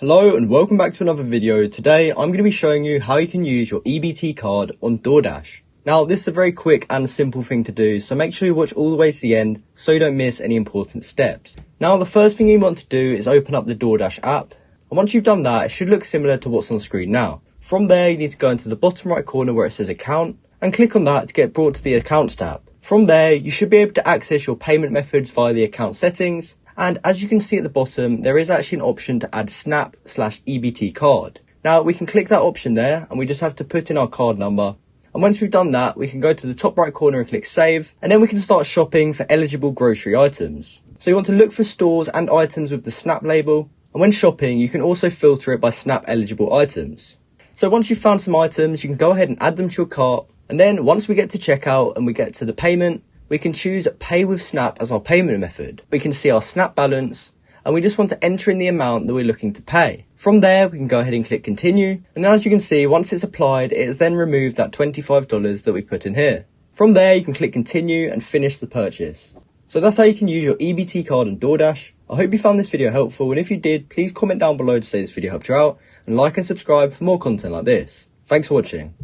Hello and welcome back to another video. Today I'm going to be showing you how you can use your EBT card on Doordash. Now this is a very quick and simple thing to do, so make sure you watch all the way to the end so you don't miss any important steps. Now the first thing you want to do is open up the Doordash app, and once you've done that it should look similar to what's on screen now. From there you need to go into the bottom right corner where it says account and click on that to get brought to the accounts tab. From there you should be able to access your payment methods via the account settings. And as you can see at the bottom, there is actually an option to add Snap/EBT card. Now we can click that option there and we just have to put in our card number. And once we've done that, we can go to the top right corner and click save. And then we can start shopping for eligible grocery items. So you want to look for stores and items with the Snap label. And when shopping, you can also filter it by Snap eligible items. So once you've found some items, you can go ahead and add them to your cart. And then once we get to checkout and we get to the payment, we can choose Pay with Snap as our payment method. We can see our Snap balance and we just want to enter in the amount that we're looking to pay. From there, we can go ahead and click continue. And as you can see, once it's applied, it has then removed that $25 that we put in here. From there, you can click continue and finish the purchase. So that's how you can use your EBT card on Doordash. I hope you found this video helpful, and if you did, please comment down below to say this video helped you out and like and subscribe for more content like this. Thanks for watching.